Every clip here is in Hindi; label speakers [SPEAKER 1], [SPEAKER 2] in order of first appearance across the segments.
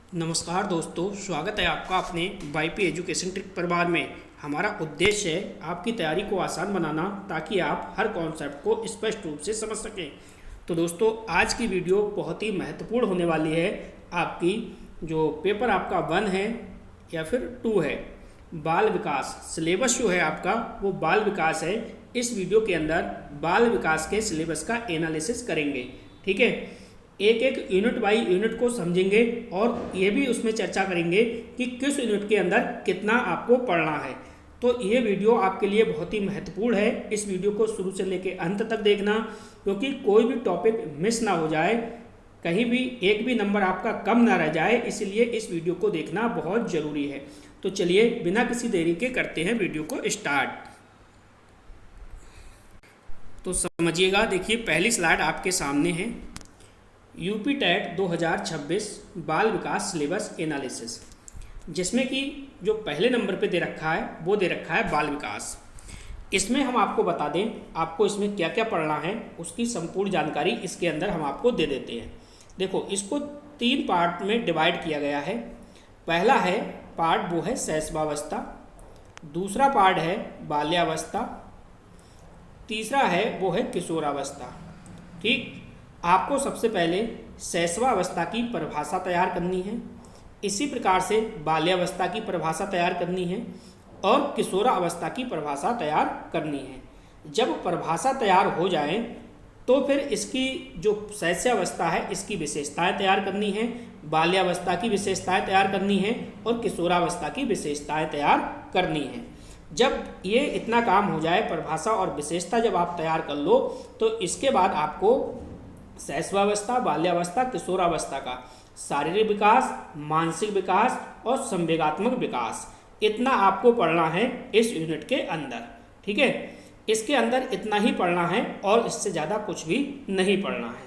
[SPEAKER 1] नमस्कार दोस्तों, स्वागत है आपका अपने वाईपी एजुकेशन ट्रिक परिवार में। हमारा उद्देश्य है आपकी तैयारी को आसान बनाना ताकि आप हर कॉन्सेप्ट को स्पष्ट रूप से समझ सकें। तो दोस्तों, आज की वीडियो बहुत ही महत्वपूर्ण होने वाली है। आपकी जो पेपर आपका 1 है या फिर 2 है, बाल विकास सिलेबस जो है आपका वो बाल विकास है। इस वीडियो के अंदर बाल विकास के सिलेबस का एनालिसिस करेंगे। ठीक है, एक एक यूनिट बाई यूनिट को समझेंगे और ये भी उसमें चर्चा करेंगे कि किस यूनिट के अंदर कितना आपको पढ़ना है। तो ये वीडियो आपके लिए बहुत ही महत्वपूर्ण है। इस वीडियो को शुरू से लेकर अंत तक देखना, क्योंकि कोई भी टॉपिक मिस ना हो जाए, कहीं भी एक भी नंबर आपका कम ना रह जाए, इसलिए इस वीडियो को देखना बहुत ज़रूरी है। तो चलिए बिना किसी देरी के करते हैं वीडियो को स्टार्ट। तो समझिएगा, देखिए पहली स्लाइड आपके सामने है, यूपी टेट 2026 बाल विकास सिलेबस एनालिसिस, जिसमें कि जो पहले नंबर पे दे रखा है वो दे रखा है बाल विकास। इसमें हम आपको बता दें आपको इसमें क्या क्या पढ़ना है, उसकी संपूर्ण जानकारी इसके अंदर हम आपको दे देते हैं। देखो, इसको 3 पार्ट में डिवाइड किया गया है। पहला है पार्ट वो है शैशवावस्था, दूसरा पार्ट है बाल्यावस्था, तीसरा है वो है किशोरावस्था। ठीक, आपको सबसे पहले शैशवावस्था की परिभाषा तैयार करनी है, इसी प्रकार से बाल्यावस्था की परिभाषा तैयार करनी है और किशोरावस्था की परिभाषा तैयार करनी है। जब परिभाषा तैयार हो जाए तो फिर इसकी जो शैशवावस्था है इसकी विशेषताएं तैयार करनी है, बाल्यावस्था की विशेषताएं तैयार करनी है और किशोरावस्था की विशेषताएं तैयार करनी है। जब ये इतना काम हो जाए, परिभाषा और विशेषता जब आप तैयार कर लो, तो इसके बाद आपको शैशवावस्था, बाल्यावस्था, किशोरावस्था का शारीरिक विकास, मानसिक विकास और संवेगात्मक विकास, इतना आपको पढ़ना है इस यूनिट के अंदर। ठीक है, इसके अंदर इतना ही पढ़ना है और इससे ज़्यादा कुछ भी नहीं पढ़ना है।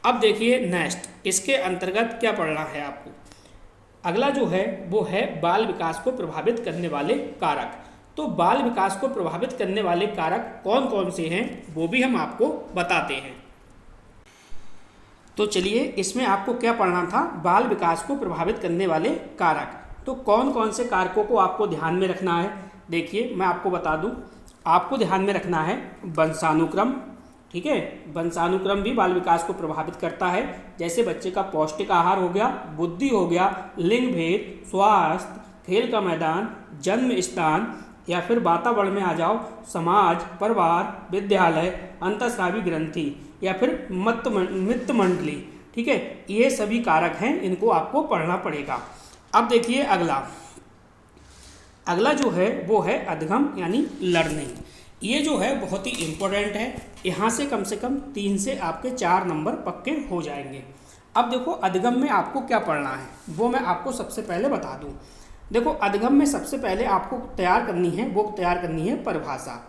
[SPEAKER 1] अब देखिए नेक्स्ट, इसके अंतर्गत क्या पढ़ना है आपको। अगला जो है वो है बाल विकास को प्रभावित करने वाले कारक। तो बाल विकास को प्रभावित करने वाले कारक कौन कौन से हैं वो भी हम आपको बताते हैं। तो चलिए, इसमें आपको क्या पढ़ना था, बाल विकास को प्रभावित करने वाले कारक। तो कौन कौन से कारकों को आपको ध्यान में रखना है, देखिए मैं आपको बता दूं। आपको ध्यान में रखना है वंशानुक्रम। ठीक है, वंशानुक्रम भी बाल विकास को प्रभावित करता है। जैसे बच्चे का पौष्टिक आहार हो गया, बुद्धि हो गया, लिंग भेद, स्वास्थ्य, खेल का मैदान, जन्म स्थान या फिर वातावरण में आ जाओ, समाज, परिवार, विद्यालय, अंतःस्रावी ग्रंथि या फिर मित्र मंडली। ठीक है, ये सभी कारक हैं, इनको आपको पढ़ना पड़ेगा। अब देखिए अगला जो है वो है अधिगम यानी लर्निंग। ये जो है बहुत ही इम्पोर्टेंट है, यहाँ से कम 3 से आपके 4 नंबर पक्के हो जाएंगे। अब देखो, अधिगम में आपको क्या पढ़ना है वो मैं आपको सबसे पहले बता दूँ। देखो, अधिगम में सबसे पहले आपको तैयार करनी है परिभाषा।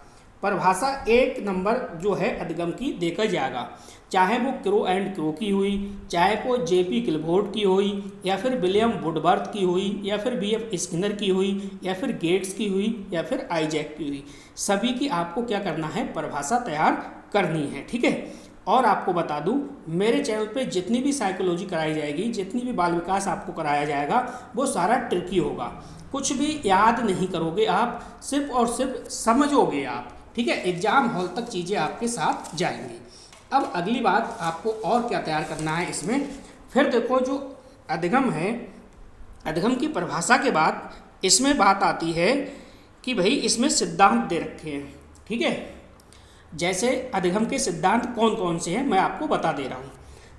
[SPEAKER 1] परिभाषा 1 नंबर जो है अधिगम की देखा जाएगा, चाहे वो क्रो एंड क्रो की हुई, चाहे वो जेपी क्लिफोर्ड की हुई, या फिर विलियम वुडवर्थ की हुई, या फिर बीएफ स्किनर की हुई, या फिर गेट्स की हुई, या फिर आइजैक की हुई, सभी की आपको क्या करना है, परिभाषा तैयार करनी है। ठीक है, और आपको बता दूं, मेरे चैनल पे जितनी भी साइकोलॉजी कराई जाएगी, जितनी भी बाल विकास आपको कराया जाएगा, वो सारा ट्रिकी होगा। कुछ भी याद नहीं करोगे आप, सिर्फ और सिर्फ समझोगे आप। ठीक है, एग्जाम हॉल तक चीज़ें आपके साथ जाएंगी। अब अगली बात आपको और क्या तैयार करना है इसमें। फिर देखो, जो अधिगम है, अधिगम की परिभाषा के बाद इसमें बात आती है कि भाई इसमें सिद्धांत दे रखे हैं। ठीक है, जैसे अधिगम के सिद्धांत कौन कौन से हैं मैं आपको बता दे रहा हूँ।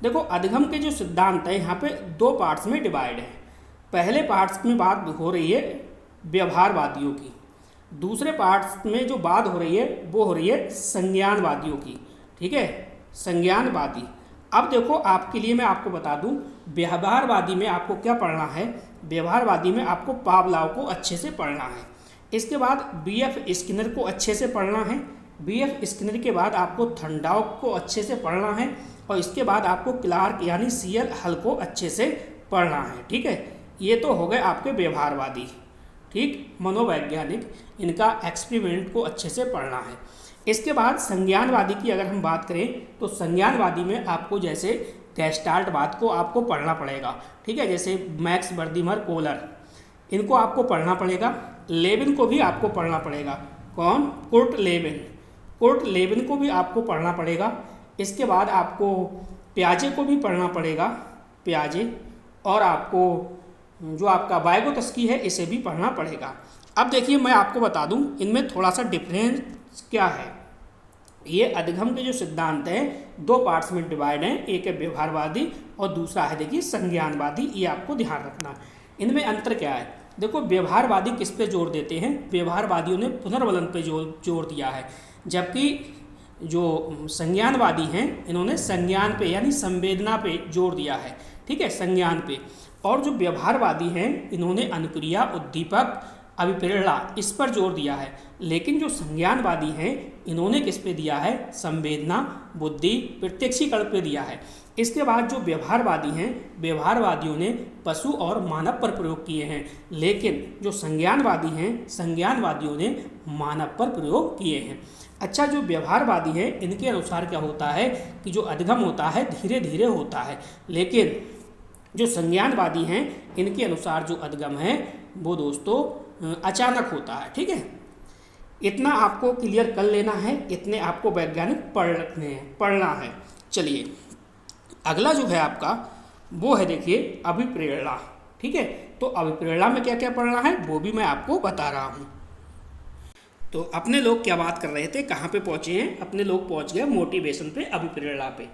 [SPEAKER 1] देखो, अधिगम के जो सिद्धांत है यहाँ पे 2 पार्ट्स में डिवाइड है। पहले पार्ट्स में बात हो रही है व्यवहारवादियों की, दूसरे पार्ट्स में जो बात हो रही है वो हो रही है संज्ञानवादियों की। ठीक है, संज्ञानवादी। अब देखो, आपके लिए मैं आपको बता दूं, व्यवहारवादी में आपको क्या पढ़ना है। व्यवहारवादी में आपको पावलाव को अच्छे से पढ़ना है, इसके बाद बीएफ स्किनर को अच्छे से पढ़ना है, बीएफ स्किनर के बाद आपको थंडाउक को अच्छे से पढ़ना है, और इसके बाद आपको क्लार्क यानी सीएल हल को अच्छे से पढ़ना है। ठीक है, ये तो हो गए आपके व्यवहारवादी। ठीक, मनोवैज्ञानिक, इनका एक्सपेरिमेंट को अच्छे से पढ़ना है। इसके बाद संज्ञानवादी की अगर हम बात करें तो संज्ञानवादी में आपको जैसे गैस्टाल्ट वाद को आपको पढ़ना पड़ेगा, ठीक है। जैसे मैक्स वर्दीमर कोहलर, इनको आपको पढ़ना पड़ेगा। लेविन को भी आपको पढ़ना पड़ेगा। कौन? Kurt Lewin. कुर्ट लेविन को भी आपको पढ़ना पड़ेगा। इसके बाद आपको प्याजे को भी पढ़ना पड़ेगा, प्याजे। और आपको जो आपका वाइगोत्स्की है इसे भी पढ़ना पड़ेगा। अब देखिए मैं आपको बता दूं इनमें थोड़ा सा डिफरेंस क्या है। ये अधिगम के जो सिद्धांत हैं 2 पार्ट्स में डिवाइड हैं, एक है व्यवहारवादी और दूसरा है देखिए संज्ञानवादी। ये आपको ध्यान रखना। इनमें अंतर क्या है? देखो व्यवहारवादी किस पे जोर देते हैं? व्यवहारवादियों ने पुनर्वलन पे जोर दिया है, जबकि जो संज्ञानवादी हैं इन्होंने संज्ञान पे यानी संवेदना पे जोर दिया है, ठीक है, संज्ञान पे। और जो व्यवहारवादी हैं इन्होंने अनुक्रिया, उद्दीपक, अभिप्रेरणा इस पर जोर दिया है। लेकिन जो संज्ञानवादी हैं इन्होंने किस पे दिया है? संवेदना, बुद्धि, प्रत्यक्षीकरण पे दिया है। इसके बाद जो व्यवहारवादी हैं, व्यवहारवादियों ने पशु और मानव पर प्रयोग किए हैं, लेकिन जो संज्ञानवादी हैं, संज्ञानवादियों ने मानव पर प्रयोग किए हैं। अच्छा, जो व्यवहारवादी हैं इनके अनुसार क्या होता है कि जो अधिगम होता है धीरे धीरे होता है, लेकिन जो संज्ञानवादी हैं इनके अनुसार जो अधिगम है वो दोस्तों अचानक होता है, ठीक है। इतना आपको क्लियर कर लेना है, इतने आपको वैज्ञानिक पढ़ना है। चलिए अगला जो है आपका वो है देखिए अभिप्रेरणा, ठीक है। तो अभिप्रेरणा में क्या क्या पढ़ना है वो भी मैं आपको बता रहा हूँ। तो अपने लोग क्या बात कर रहे थे, कहाँ पे पहुँचे हैं? अपने लोग पहुँच गए मोटिवेशन पे, अभिप्रेरणा पे।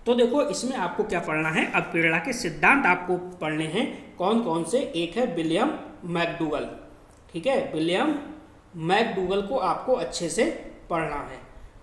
[SPEAKER 1] तो देखो इसमें आपको क्या पढ़ना है, अभिप्रेरणा के सिद्धांत आपको पढ़ने हैं। कौन कौन से? एक है विलियम मैकडूगल, ठीक है, विलियम मैकडूगल को आपको अच्छे से पढ़ना है,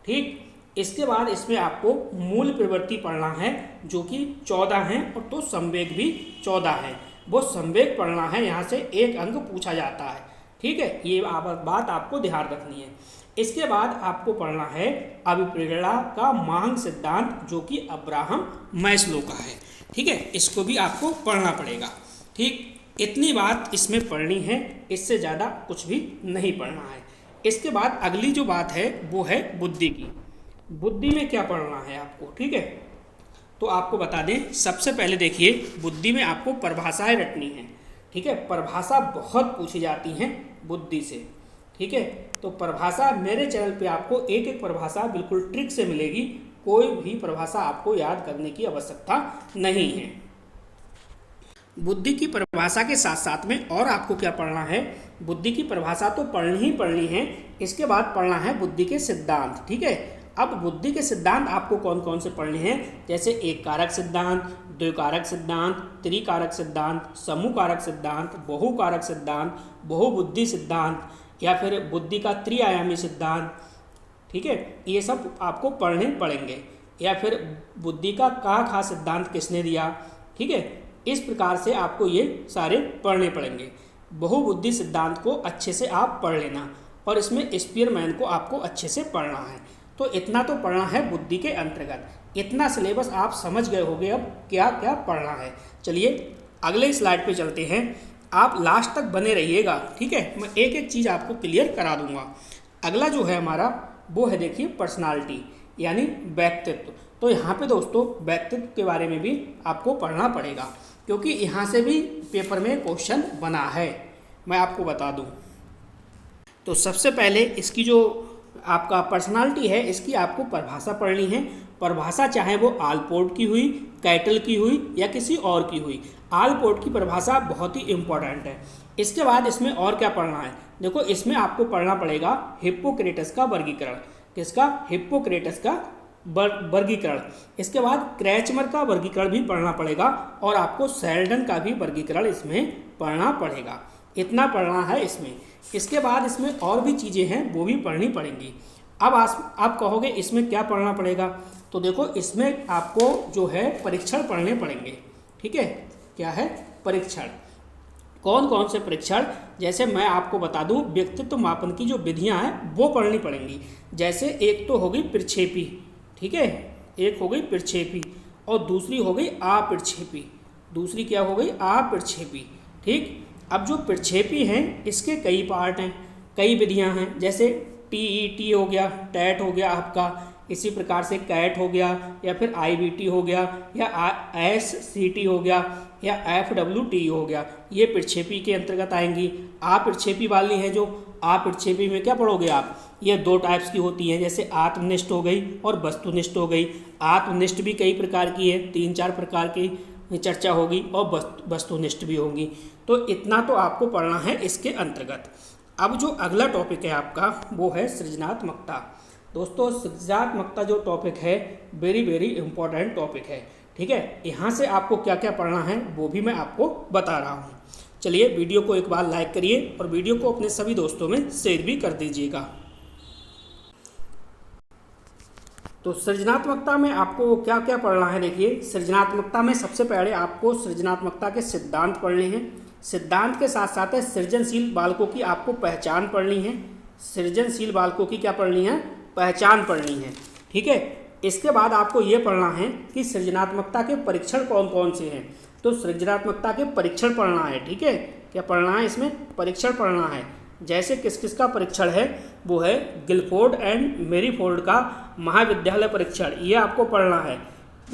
[SPEAKER 1] ठीक। इसके बाद इसमें आपको मूल प्रवृत्ति पढ़ना है जो कि 14 हैं, और तो संवेग भी 14 है। वो संवेग पढ़ना है, यहाँ से 1 अंक पूछा जाता है, ठीक है। ये बात आपको ध्यान रखनी है। इसके बाद आपको पढ़ना है अभिप्रेरणा का मांग सिद्धांत जो कि अब्राहम मैस्लो का है, ठीक है। इसको भी आपको पढ़ना पड़ेगा, ठीक। इतनी बात इसमें पढ़नी है, इससे ज़्यादा कुछ भी नहीं पढ़ना है। इसके बाद अगली जो बात है वो है बुद्धि की। बुद्धि में क्या पढ़ना है आपको, ठीक है। तो आपको बता दें, सबसे पहले देखिए बुद्धि में आपको परिभाषाएं रटनी है, ठीक है। परिभाषा बहुत पूछी जाती हैं बुद्धि से, ठीक है। तो परिभाषा मेरे चैनल पे आपको एक एक परिभाषा बिल्कुल ट्रिक से मिलेगी, कोई भी परिभाषा आपको याद करने की आवश्यकता नहीं है। बुद्धि की परिभाषा के साथ साथ में और आपको क्या पढ़ना है? बुद्धि की परिभाषा तो पढ़नी ही पढ़नी है, इसके बाद पढ़ना है बुद्धि के सिद्धांत, ठीक है। अब बुद्धि के सिद्धांत आपको कौन कौन से पढ़ने हैं? जैसे एक कारक सिद्धांत, द्विकारक सिद्धांत, त्रिकारक सिद्धांत, समूह कारक सिद्धांत, बहुकारक सिद्धांत, बहुबुद्धि सिद्धांत, या फिर बुद्धि का त्रिआयामी सिद्धांत, ठीक है। ये सब आपको पढ़ने पड़ेंगे। या फिर बुद्धि का खा सिद्धांत किसने दिया, ठीक है। इस प्रकार से आपको ये सारे पढ़ने पड़ेंगे। बहुबुद्धि सिद्धांत को अच्छे से आप पढ़ लेना, और इसमें स्पीयरमैन को आपको अच्छे से पढ़ना है। तो इतना तो पढ़ना है बुद्धि के अंतर्गत। इतना सिलेबस आप समझ गए होंगे अब क्या क्या पढ़ना है। चलिए अगले स्लाइड पे चलते हैं, आप लास्ट तक बने रहिएगा, ठीक है। मैं एक एक चीज़ आपको क्लियर करा दूंगा। अगला जो है हमारा वो है देखिए पर्सनालिटी यानी व्यक्तित्व। तो यहाँ पे दोस्तों व्यक्तित्व के बारे में भी आपको पढ़ना पड़ेगा, क्योंकि यहाँ से भी पेपर में क्वेश्चन बना है, मैं आपको बता दूँ। तो सबसे पहले इसकी जो आपका पर्सनालिटी है इसकी आपको परिभाषा पढ़नी है। परिभाषा चाहे वो आलपोर्ट की हुई, कैटल की हुई या किसी और की हुई, आलपोर्ट की परिभाषा बहुत ही इम्पोर्टेंट है। इसके बाद इसमें और क्या पढ़ना है? देखो इसमें आपको पढ़ना पड़ेगा हिप्पोक्रेटस का वर्गीकरण। किसका? हिप्पोक्रेटस का वर्गीकरण। इसके बाद क्रैचमर का वर्गीकरण भी पढ़ना पड़ेगा, और आपको सेल्डन का भी वर्गीकरण इसमें पढ़ना पड़ेगा। इतना पढ़ना है इसमें। इसके बाद इसमें और भी चीज़ें हैं वो भी पढ़नी पड़ेंगी। अब आप कहोगे इसमें क्या पढ़ना पड़ेगा? तो देखो इसमें आपको जो है परीक्षण पढ़ने पड़ेंगे, ठीक है। क्या है? परीक्षण। कौन कौन से परीक्षण? जैसे मैं आपको बता दूं, व्यक्तित्व मापन की जो विधियां हैं वो पढ़नी पड़ेंगी। जैसे एक तो हो गई प्रक्षेपी, ठीक है, एक हो गई प्रक्षेपी, और दूसरी हो गई अप्रक्षेपी। दूसरी क्या हो गई? अप्रक्षेपी, ठीक। अब जो प्रक्षेपी हैं इसके कई पार्ट हैं, कई विधियां हैं। जैसे TET हो गया, टैट हो गया आपका, इसी प्रकार से कैट हो गया या फिर IBT हो गया या SCT हो गया या FWT हो गया, ये प्रक्षेपी के अंतर्गत आएंगी। प्रक्षेपी वाली है जो प्रक्षेपी में क्या पढ़ोगे आप, ये दो टाइप्स की होती हैं, जैसे आत्मनिष्ठ हो गई और वस्तुनिष्ठ हो गई। आत्मनिष्ठ भी कई प्रकार की है, 3-4 प्रकार की चर्चा होगी और वस्तुनिष्ठ भी होंगी। तो इतना तो आपको पढ़ना है इसके अंतर्गत। अब जो अगला टॉपिक है आपका वो है सृजनात्मकता। दोस्तों सृजनात्मकता जो टॉपिक है वेरी वेरी इंपॉर्टेंट टॉपिक है, ठीक है। यहाँ से आपको क्या क्या पढ़ना है वो भी मैं आपको बता रहा हूँ। चलिए वीडियो को एक बार लाइक करिए और वीडियो को अपने सभी दोस्तों में शेयर भी कर दीजिएगा। तो सृजनात्मकता में आपको क्या क्या पढ़ना है, देखिए सृजनात्मकता में सबसे पहले आपको सृजनात्मकता के सिद्धांत पढ़ने हैं। सिद्धांत के साथ साथ सृजनशील बालकों की आपको पहचान पढ़नी है। सृजनशील बालकों की क्या पढ़नी है, पहचान पढ़नी है, ठीक है। इसके बाद आपको ये पढ़ना है कि सृजनात्मकता के परीक्षण कौन कौन से हैं। तो सृजनात्मकता के परीक्षण पढ़ना है, ठीक है। क्या पढ़ना है, इसमें परीक्षण पढ़ना है। जैसे किस किस का परीक्षण है, वो है गिलफोर्ड एंड मेरीफोर्ड का महाविद्यालय परीक्षण, ये आपको पढ़ना है।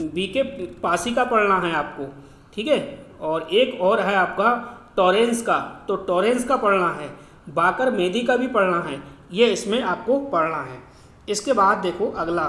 [SPEAKER 1] BK पासी का पढ़ना है आपको, ठीक है। और एक और है आपका टॉरेंस का, तो टॉरेंस का पढ़ना है। बाकर मेदी का भी पढ़ना है, ये इसमें आपको पढ़ना है। इसके बाद देखो अगला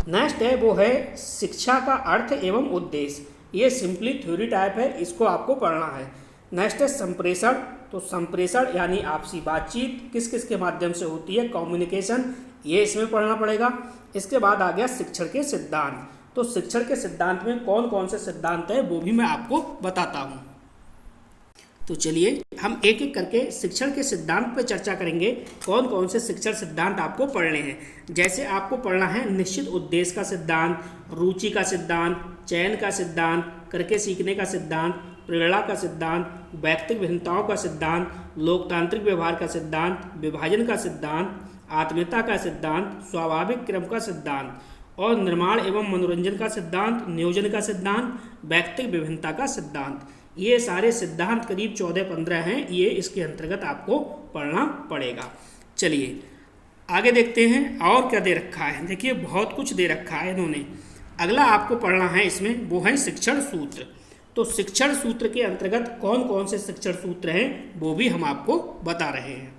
[SPEAKER 1] नेक्स्ट है वो है शिक्षा का अर्थ एवं उद्देश्य, ये सिंपली थ्योरी टाइप है, इसको आपको पढ़ना है। नेक्स्ट है संप्रेषण, तो संप्रेषण यानी आपसी बातचीत किस किस के माध्यम से होती है, कम्युनिकेशन, ये इसमें पढ़ना पड़ेगा। इसके बाद आ गया शिक्षण के सिद्धांत, तो शिक्षण के सिद्धांत में कौन कौन से सिद्धांत है वो भी मैं आपको बताता हूँ। तो चलिए हम एक एक करके शिक्षण के सिद्धांत पर चर्चा करेंगे, कौन कौन से शिक्षण सिद्धांत आपको पढ़ने हैं। जैसे आपको पढ़ना है निश्चित उद्देश्य का सिद्धांत, रुचि का सिद्धांत, चयन का सिद्धांत, करके सीखने का सिद्धांत, प्रेरणा का सिद्धांत, व्यक्तिगत भिन्नताओं का सिद्धांत, लोकतांत्रिक व्यवहार का सिद्धांत, विभाजन का सिद्धांत, आत्मीयता का सिद्धांत, स्वाभाविक क्रम का सिद्धांत और निर्माण एवं मनोरंजन का सिद्धांत, नियोजन का सिद्धांत, व्यक्तिगत विभिन्नता का सिद्धांत। ये सारे सिद्धांत करीब 14-15 हैं, ये इसके अंतर्गत आपको पढ़ना पड़ेगा। चलिए आगे देखते हैं और क्या दे रखा है। देखिए बहुत कुछ दे रखा है इन्होंने। अगला आपको पढ़ना है इसमें वो है शिक्षण सूत्र। तो शिक्षण सूत्र के अंतर्गत कौन कौन से शिक्षण सूत्र हैं वो भी हम आपको बता रहे हैं।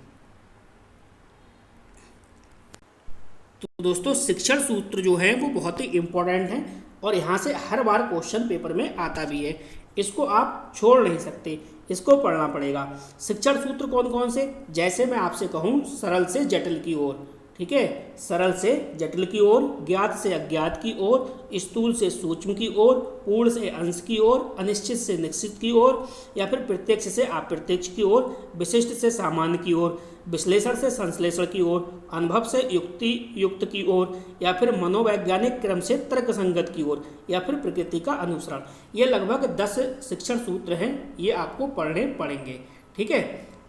[SPEAKER 1] तो दोस्तों शिक्षण सूत्र जो है वो बहुत ही इम्पोर्टेंट है और यहाँ से हर बार क्वेश्चन पेपर में आता भी है, इसको आप छोड़ नहीं सकते, इसको पढ़ना पड़ेगा। शिक्षण सूत्र कौन कौन से, जैसे मैं आपसे कहूँ सरल से जटिल की ओर, ठीक है, सरल से जटिल की ओर, ज्ञात से अज्ञात की ओर, स्थूल से सूक्ष्म की ओर, पूर्ण से अंश की ओर, अनिश्चित से निश्चित की ओर, या फिर प्रत्यक्ष से अप्रत्यक्ष की ओर, विशिष्ट से सामान्य की ओर, विश्लेषण से संश्लेषण की ओर, अनुभव से युक्त की ओर, या फिर मनोवैज्ञानिक क्रम से तर्क संगत की ओर, या फिर प्रकृति का अनुसरण। ये लगभग 10 शिक्षण सूत्र हैं, ये आपको पढ़ने पड़ेंगे, ठीक है।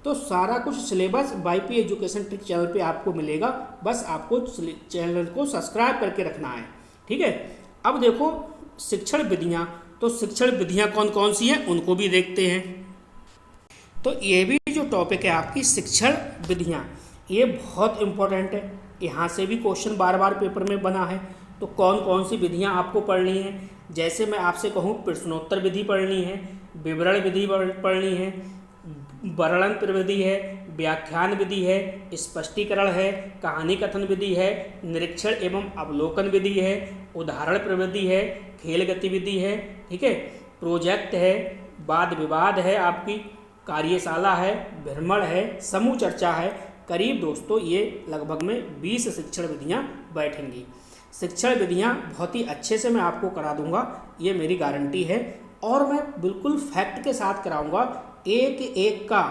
[SPEAKER 1] तो सारा कुछ syllabus YP education trick channel पे आपको मिलेगा, बस आपको चैनल को सब्सक्राइब करके रखना है, ठीक है। अब देखो शिक्षण विधियाँ, तो शिक्षण विधियाँ कौन कौन सी हैं उनको भी देखते हैं। तो ये भी जो टॉपिक है आपकी शिक्षण विधियाँ, ये बहुत इम्पोर्टेंट है, यहाँ से भी क्वेश्चन बार बार पेपर में बना है। तो कौन कौन सी विधियाँ आपको पढ़नी है, जैसे मैं आपसे कहूँ प्रश्नोत्तर विधि पढ़नी है, विवरण विधि पढ़नी है, वर्णन विधि है, व्याख्यान विधि है, स्पष्टीकरण है, कहानी कथन विधि है, निरीक्षण एवं अवलोकन विधि है, उदाहरण प्रविधि है, खेल गतिविधि है, ठीक है, प्रोजेक्ट है, वाद विवाद है, आपकी कार्यशाला है, भ्रमण है, समूह चर्चा है। करीब दोस्तों ये लगभग में 20 शिक्षण विधियाँ बैठेंगी। शिक्षण विधियाँ बहुत ही अच्छे से मैं आपको करा दूंगा, ये मेरी गारंटी है, और मैं बिल्कुल फैक्ट के साथ कराऊंगा, एक एक का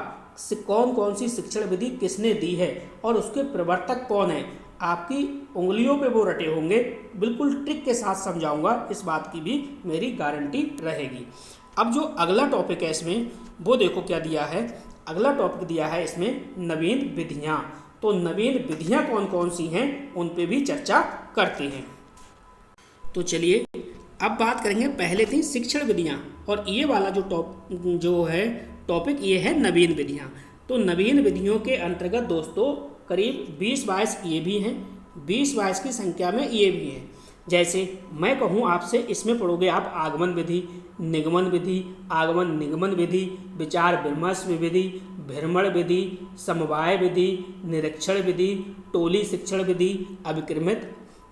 [SPEAKER 1] कौन कौन सी शिक्षण विधि किसने दी है और उसके प्रवर्तक कौन है, आपकी उंगलियों पे वो रटे होंगे, बिल्कुल ट्रिक के साथ समझाऊंगा, इस बात की भी मेरी गारंटी रहेगी। अब जो अगला टॉपिक है इसमें वो देखो क्या दिया है, अगला टॉपिक दिया है इसमें नवीन विधियाँ। तो नवीन विधियाँ कौन कौन सी हैं उन पे भी चर्चा करते हैं। तो चलिए अब बात करेंगे, पहले थी शिक्षण विधियाँ और ये वाला जो है टॉपिक ये है नवीन विधियाँ। तो नवीन विधियों के अंतर्गत दोस्तों करीब 20-22 ये भी हैं, 20-22 की संख्या में ये भी है। जैसे मैं कहूँ आपसे, इसमें पढ़ोगे आप आगमन विधि, निगमन विधि, आगमन निगमन विधि, विचार विमर्श विधि, भ्रमण विधि, समवाय विधि, निरीक्षण विधि, टोली शिक्षण विधि, अभिक्रमित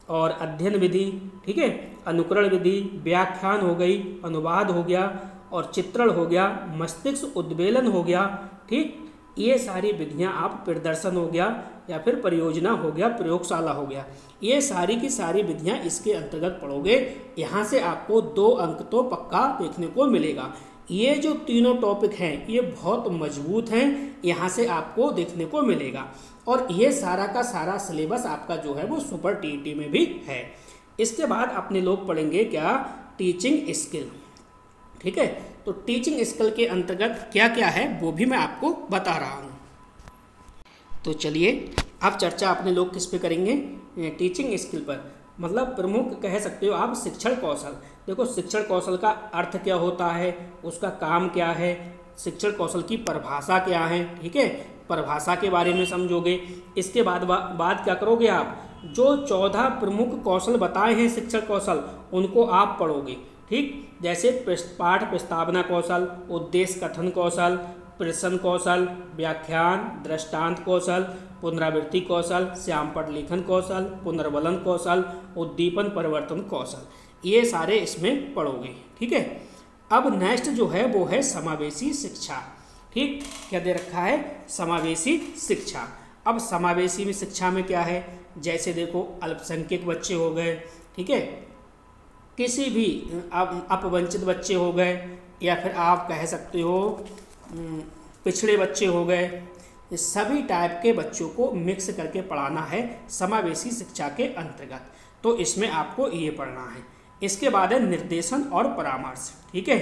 [SPEAKER 1] और अध्ययन विधि, ठीक है, अनुकरण विधि, व्याख्यान हो गई, अनुवाद हो गया और चित्रण हो गया, मस्तिष्क उद्वेलन हो गया, ठीक। ये सारी विधियां आप, प्रदर्शन हो गया या फिर परियोजना हो गया, प्रयोगशाला हो गया, ये सारी की सारी विधियां इसके अंतर्गत पढ़ोगे। यहाँ से आपको 2 अंक तो पक्का देखने को मिलेगा। ये जो तीनों टॉपिक हैं ये बहुत मजबूत हैं, यहाँ से आपको देखने को मिलेगा। और ये सारा का सारा सिलेबस आपका जो है वो सुपर टीईटी में भी है। इसके बाद अपने लोग पढ़ेंगे क्या, टीचिंग स्किल, ठीक है। तो टीचिंग स्किल के अंतर्गत क्या क्या है वो भी मैं आपको बता रहा हूँ। तो चलिए अब चर्चा अपने लोग किस पे करेंगे, टीचिंग स्किल पर, मतलब प्रमुख कह सकते हो आप शिक्षण कौशल। देखो शिक्षण कौशल का अर्थ क्या होता है, उसका काम क्या है, शिक्षण कौशल की परिभाषा क्या है, ठीक है, परिभाषा के बारे में समझोगे। इसके बाद क्या करोगे आप, जो 14 प्रमुख कौशल बताए हैं शिक्षण कौशल, उनको आप पढ़ोगे, ठीक। जैसे पाठ प्रस्तावना कौशल, उद्देश्य कथन कौशल, प्रश्न कौशल, व्याख्यान, दृष्टांत कौशल, पुनरावृत्ति कौशल, श्यामपट लेखन कौशल, पुनर्वलन कौशल, उद्दीपन परिवर्तन कौशल, ये सारे इसमें पढ़ोगे, ठीक है। अब नेक्स्ट जो है वो है समावेशी शिक्षा, ठीक। क्या दे रखा है, समावेशी शिक्षा। अब समावेशी में शिक्षा में क्या है, जैसे देखो अल्पसंख्यक बच्चे हो गए, ठीक है, किसी भी अपवंचित बच्चे हो गए, या फिर आप कह सकते हो पिछड़े बच्चे हो गए, सभी टाइप के बच्चों को मिक्स करके पढ़ाना है समावेशी शिक्षा के अंतर्गत। तो इसमें आपको ये पढ़ना है। इसके बाद है निर्देशन और परामर्श, ठीक है,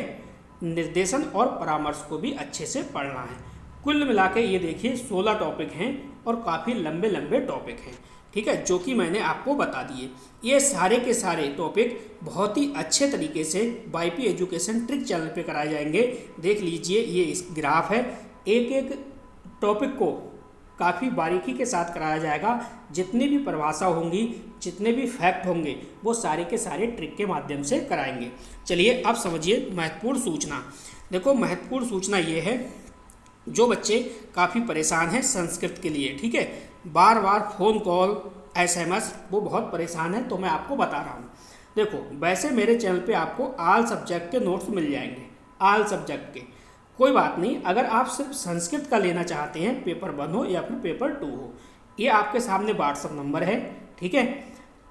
[SPEAKER 1] निर्देशन और परामर्श को भी अच्छे से पढ़ना है। कुल मिला के ये देखिए 16 टॉपिक हैं और काफ़ी लंबे लंबे टॉपिक हैं, ठीक है, जो कि मैंने आपको बता दिए। ये सारे के सारे टॉपिक बहुत ही अच्छे तरीके से वाईपी एजुकेशन ट्रिक चैनल पे कराए जाएंगे। देख लीजिए, ये इस ग्राफ है, एक एक टॉपिक को काफ़ी बारीकी के साथ कराया जाएगा। जितनी भी परिभाषा होंगी, जितने भी फैक्ट होंगे, वो सारे के सारे ट्रिक के माध्यम से कराएंगे। चलिए अब समझिए महत्वपूर्ण सूचना। देखो महत्वपूर्ण सूचना ये है, जो बच्चे काफ़ी परेशान हैं संस्कृत के लिए, ठीक है, बार बार फ़ोन कॉल SMS वो बहुत परेशान है, तो मैं आपको बता रहा हूँ। देखो वैसे मेरे चैनल पे आपको ऑल सब्जेक्ट के नोट्स मिल जाएंगे, ऑल सब्जेक्ट के, कोई बात नहीं। अगर आप सिर्फ संस्कृत का लेना चाहते हैं, पेपर 1 हो या फिर पेपर 2 हो, ये आपके सामने व्हाट्सअप नंबर है, ठीक है।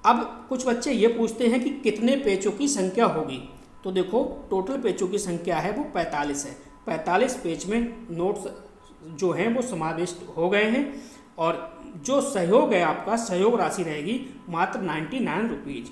[SPEAKER 1] अब कुछ बच्चे ये पूछते हैं कि कितने पेजों की संख्या होगी, तो देखो टोटल पेजों की संख्या है वो 45 है। 45 पेज में नोट्स जो हैं वो समाविष्ट हो गए हैं, और जो सहयोग है आपका, सहयोग राशि रहेगी मात्र 99 रुपीज़।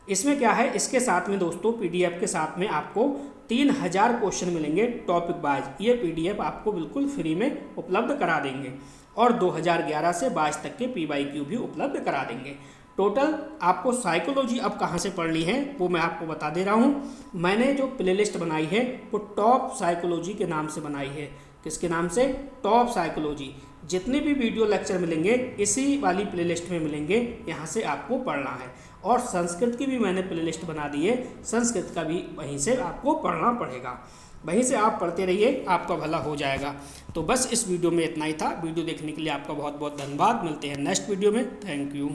[SPEAKER 1] इसमें क्या है, इसके साथ में दोस्तों PDF के साथ में आपको 3000 क्वेश्चन मिलेंगे टॉपिक वाइज। ये PDF आपको बिल्कुल फ्री में उपलब्ध करा देंगे, और 2011 से 22 तक के PYQ भी उपलब्ध करा देंगे। टोटल आपको साइकोलॉजी अब कहाँ से पढ़नी है वो मैं आपको बता दे रहा हूँ। मैंने जो प्लेलिस्ट बनाई है वो टॉप साइकोलॉजी के नाम से बनाई है। किसके नाम से, टॉप साइकोलॉजी। जितने भी वीडियो लेक्चर मिलेंगे इसी वाली प्लेलिस्ट में मिलेंगे, यहाँ से आपको पढ़ना है। और संस्कृत की भी मैंने प्लेलिस्ट बना दी है, संस्कृत का भी वहीं से आपको पढ़ना पड़ेगा। वहीं से आप पढ़ते रहिए, आपका भला हो जाएगा। तो बस इस वीडियो में इतना ही था। वीडियो देखने के लिए आपका बहुत बहुत धन्यवाद। मिलते हैं नेक्स्ट वीडियो में। Thank you.